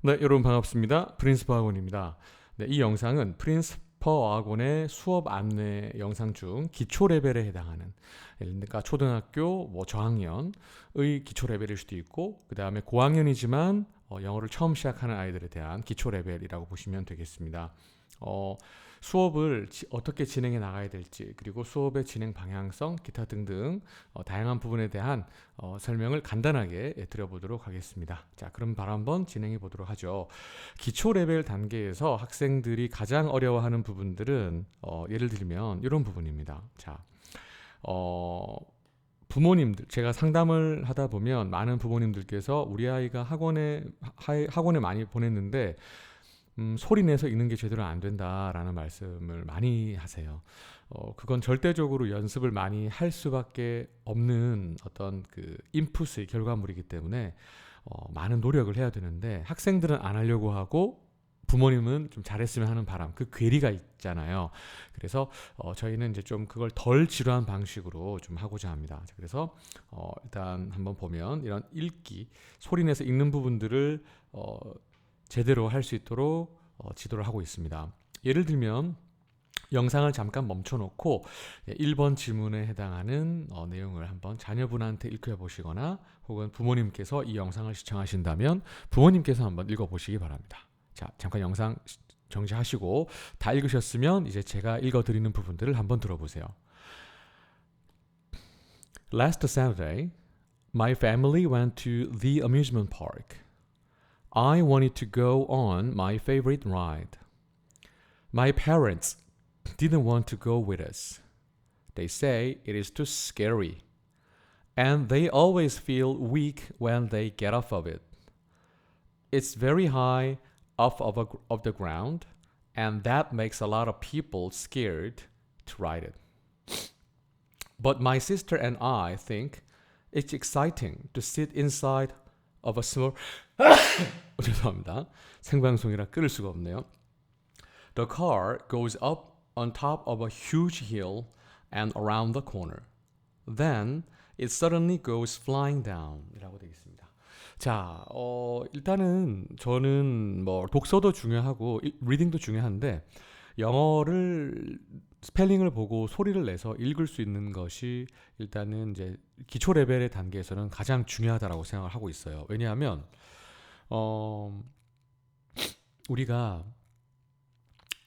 네, 여러분 반갑습니다. 프린스퍼 학원입니다. 네, 이 영상은 프린스퍼 학원의 수업 안내 영상 중 기초 레벨에 해당하는, 그러니까 초등학교 저학년의 기초 레벨일 수도 있고, 그 다음에 고학년이지만 영어를 처음 시작하는 아이들에 대한 기초 레벨이라고 보시면 되겠습니다. 수업을 어떻게 진행해 나가야 될지, 그리고 수업의 진행 방향성, 기타 등등 다양한 부분에 대한 설명을 간단하게 드려보도록 하겠습니다. 자, 그럼 바로 한번 진행해 보도록 하죠. 기초 레벨 단계에서 학생들이 가장 어려워하는 부분들은 예를 들면 이런 부분입니다. 자, 부모님들, 제가 상담을 하다 보면 많은 부모님들께서 우리 아이가 학원에 많이 보냈는데 소리 내서 읽는 게 제대로 안 된다라는 말씀을 많이 하세요. 그건 절대적으로 연습을 많이 할 수밖에 없는 어떤 그 인풋의 결과물이기 때문에 많은 노력을 해야 되는데, 학생들은 안 하려고 하고 부모님은 좀 잘했으면 하는 바람, 그 괴리가 있잖아요. 그래서 저희는 이제 좀 그걸 덜 지루한 방식으로 좀 하고자 합니다. 그래서 일단 한번 보면 이런 읽기, 소리 내서 읽는 부분들을 제대로 할 수 있도록 지도를 하고 있습니다. 예를 들면 영상을 잠깐 멈춰놓고 1번 질문에 해당하는 내용을 한번 자녀분한테 읽혀보시거나, 혹은 부모님께서 이 영상을 시청하신다면 부모님께서 한번 읽어보시기 바랍니다. 자, 잠깐 영상 정지하시고 다 읽으셨으면 이제 제가 읽어드리는 부분들을 한번 들어보세요. Last Saturday, my family went to the amusement park. I wanted to go on my favorite ride. My parents didn't want to go with us. They say it is too scary. And they always feel weak when they get off of it. It's very high off of the ground, and that makes a lot of people scared to ride it. But my sister and I think it's exciting to sit inside of a small 죄송합니다. 생방송이라 끊을 수가 없네요. The car goes up on top of a huge hill and around the corner. Then it suddenly goes flying down. 이라고 되어 있습니다. 자, 일단은 저는 독서도 중요하고 리딩도 중요한데, 영어를 스펠링을 보고 소리를 내서 읽을 수 있는 것이 일단은 이제 기초 레벨의 단계에서는 가장 중요하다라고 생각을 하고 있어요. 왜냐하면 우리가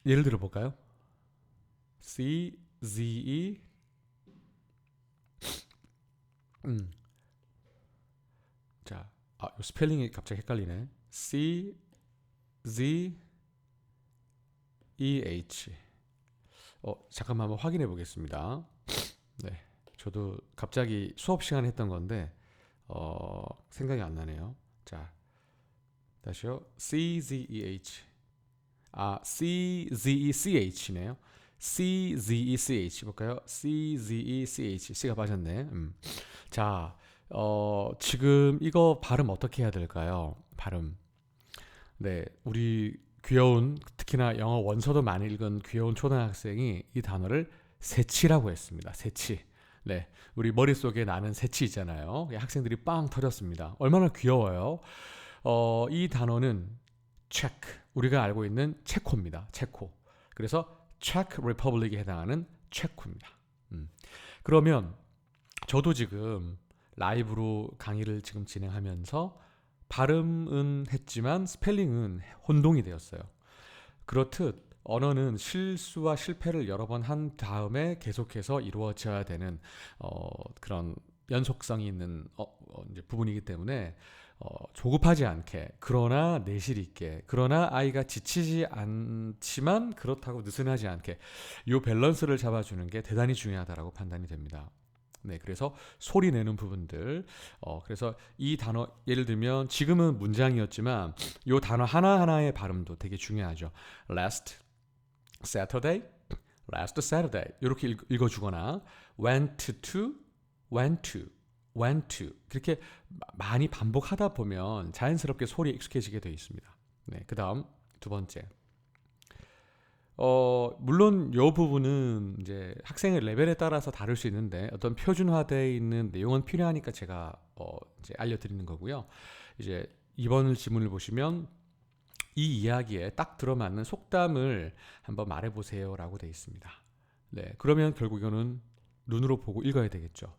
예를 들어 볼까요? C, Z, E 자, 요 스펠링이 갑자기 헷갈리네. C, Z, E, H. 잠깐만 한번 확인해 보겠습니다. 네, 저도 갑자기 수업 시간에 했던 건데 생각이 안 나네요. 자, 다시요. C, Z, E, H. C, Z, E, C, H네요. C, Z, E, C, H 볼까요? C, Z, E, C, H. C가 빠졌네. 자, 지금 이거 발음 어떻게 해야 될까요? 발음. 네, 우리 귀여운, 특히나 영어 원서도 많이 읽은 귀여운 초등학생이 이 단어를 새치라고 했습니다. 새치. 네, 우리 머릿속에 나는 새치 있잖아요. 학생들이 빵 터졌습니다. 얼마나 귀여워요. 이 단어는 체크, 우리가 알고 있는 체코입니다. 체코. 그래서 체크 리퍼블릭에 해당하는 체코입니다. 그러면 저도 지금 라이브로 강의를 지금 진행하면서 발음은 했지만 스펠링은 혼동이 되었어요. 그렇듯 언어는 실수와 실패를 여러 번 한 다음에 계속해서 이루어져야 되는 그런 연속성이 있는 이제 부분이기 때문에 조급하지 않게, 그러나 내실 있게, 그러나 아이가 지치지 않지만 그렇다고 느슨하지 않게, 이 밸런스를 잡아주는 게 대단히 중요하다고 판단이 됩니다. 네, 그래서 소리 내는 부분들, 그래서 이 단어, 예를 들면 지금은 문장이었지만 이 단어 하나하나의 발음도 되게 중요하죠. Last Saturday, last Saturday 이렇게 읽어주거나 went to, went to, went to, 그렇게 많이 반복하다 보면 자연스럽게 소리에 익숙해지게 되어 있습니다. 네, 그 다음 두 번째. 물론 이 부분은 이제 학생의 레벨에 따라서 다를 수 있는데, 어떤 표준화되어 있는 내용은 필요하니까 제가 이제 알려드리는 거고요. 이제 이번 질문을 보시면 이 이야기에 딱 들어맞는 속담을 한번 말해보세요 라고 되어 있습니다. 네, 그러면 결국 이거는 눈으로 보고 읽어야 되겠죠.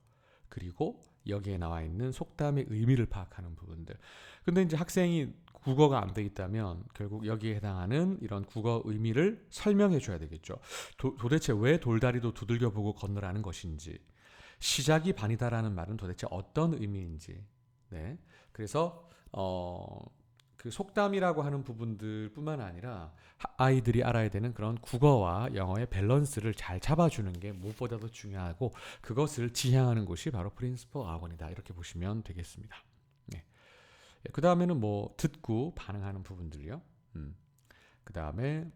그리고 여기에 나와 있는 속담의 의미를 파악하는 부분들. 근데 이제 학생이 국어가 안 돼 있다면 결국 여기에 해당하는 이런 국어 의미를 설명해 줘야 되겠죠. 도대체 왜 돌다리도 두들겨 보고 건너라는 것인지, 시작이 반이다라는 말은 도대체 어떤 의미인지. 네. 그래서 그 속담이라고 하는 부분들뿐만 아니라 아이들이 알아야 되는 그런 국어와 영어의 밸런스를 잘 잡아주는 게 무엇보다도 중요하고, 그것을 지향하는 곳이 바로 프린스퍼 학원이다, 이렇게 보시면 되겠습니다. 네. 그 다음에는 뭐 듣고 반응하는 부분들이요. 그 다음에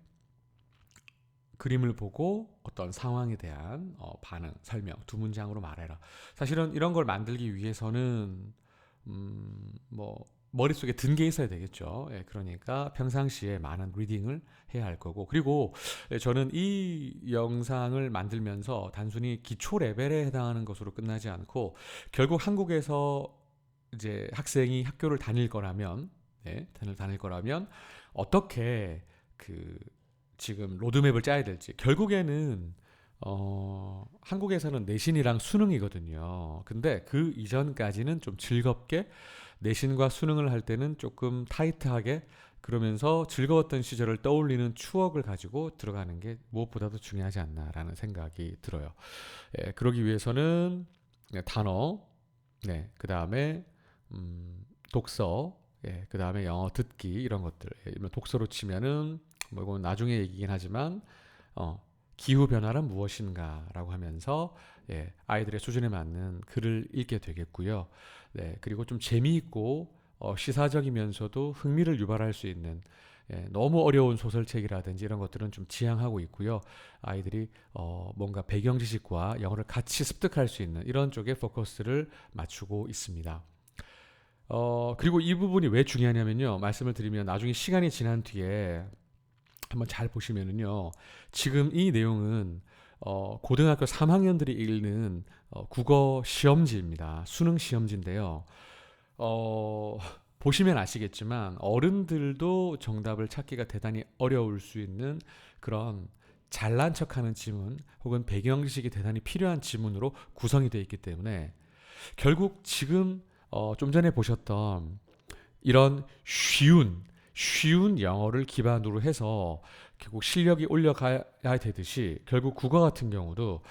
그림을 보고 어떤 상황에 대한 반응, 설명, 두 문장으로 말해라. 사실은 이런 걸 만들기 위해서는 뭐 머릿속에 든 게 있어야 되겠죠. 예, 그러니까 평상시에 많은 리딩을 해야 할 거고, 그리고 저는 이 영상을 만들면서 단순히 기초 레벨에 해당하는 것으로 끝나지 않고, 결국 한국에서 이제 학생이 학교를 다닐 거라면, 네, 다닐 거라면 어떻게 그 지금 로드맵을 짜야 될지. 결국에는 한국에서는 내신이랑 수능이거든요. 근데 그 이전까지는 좀 즐겁게 내신과 수능을 할 때는 조금 타이트하게, 그러면서 즐거웠던 시절을 떠올리는 추억을 가지고 들어가는 게 무엇보다도 중요하지 않나라는 생각이 들어요. 예, 그러기 위해서는 단어, 네, 그 다음에 독서, 예, 그 다음에 영어 듣기, 이런 것들. 예, 독서로 치면은 뭐 이건 나중에 얘기긴 하지만 기후 변화란 무엇인가라고 하면서, 예, 아이들의 수준에 맞는 글을 읽게 되겠고요. 네, 그리고 좀 재미있고 시사적이면서도 흥미를 유발할 수 있는, 예, 너무 어려운 소설책이라든지 이런 것들은 좀 지양하고 있고요. 아이들이 뭔가 배경 지식과 영어를 같이 습득할 수 있는 이런 쪽에 포커스를 맞추고 있습니다. 그리고 이 부분이 왜 중요하냐면요, 말씀을 드리면 나중에 시간이 지난 뒤에 한번 잘 보시면은요, 지금 이 내용은 고등학교 3학년들이 읽는 국어 시험지입니다. 수능 시험지인데요. 보시면 아시겠지만 어른들도 정답을 찾기가 대단히 어려울 수 있는 그런 잘난 척하는 지문, 혹은 배경지식이 대단히 필요한 지문으로 구성이 되어 있기 때문에, 결국 지금 좀 전에 보셨던 이런 쉬운 영어를 기반으로 해서 결국 실력이 올려가야 되듯이, 결국 국어 같은 경우도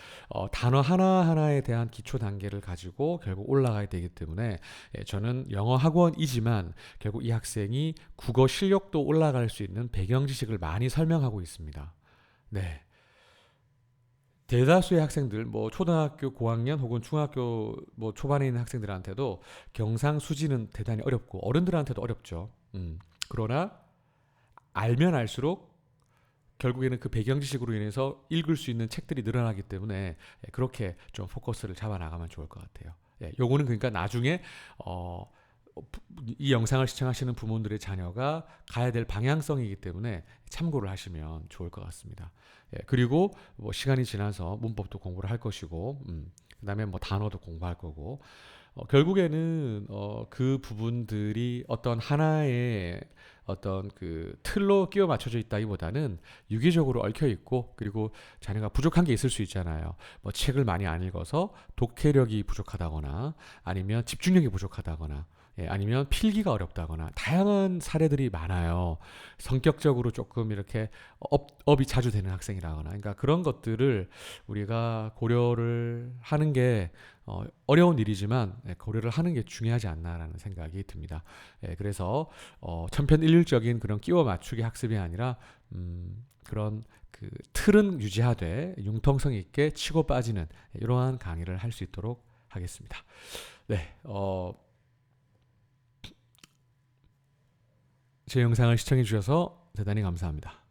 단어 하나하나에 대한 기초 단계를 가지고 결국 올라가야 되기 때문에, 저는 영어 학원이지만 결국 이 학생이 국어 실력도 올라갈 수 있는 배경 지식을 많이 설명하고 있습니다. 네. 대다수의 학생들, 뭐 초등학교 고학년 혹은 중학교 뭐 초반에 있는 학생들한테도 경상수지는 대단히 어렵고 어른들한테도 어렵죠. 그러나 알면 알수록 결국에는 그 배경 지식으로 인해서 읽을 수 있는 책들이 늘어나기 때문에, 그렇게 좀 포커스를 잡아 나가면 좋을 것 같아요. 예, 요거는 그러니까 나중에 이 영상을 시청하시는 부모들의 자녀가 가야 될 방향성이기 때문에 참고를 하시면 좋을 것 같습니다. 예, 그리고 뭐 시간이 지나서 문법도 공부를 할 것이고, 그다음에 뭐 단어도 공부할 거고, 결국에는 그 부분들이 어떤 하나의 어떤 그 틀로 끼워 맞춰져 있다기보다는 유기적으로 얽혀 있고, 그리고 자녀가 부족한 게 있을 수 있잖아요. 뭐 책을 많이 안 읽어서 독해력이 부족하다거나, 아니면 집중력이 부족하다거나, 예, 아니면 필기가 어렵다거나, 다양한 사례들이 많아요. 성격적으로 조금 이렇게 업이 자주 되는 학생이라거나, 그러니까 그런 것들을 우리가 고려를 하는 게 어려운 일이지만, 고려를 하는 게 중요하지 않나라는 생각이 듭니다. 그래서 천편일률적인 그런 끼워 맞추기 학습이 아니라 그런 그 틀은 유지하되 융통성 있게 치고 빠지는 이러한 강의를 할 수 있도록 하겠습니다. 네, 제 영상을 시청해 주셔서 대단히 감사합니다.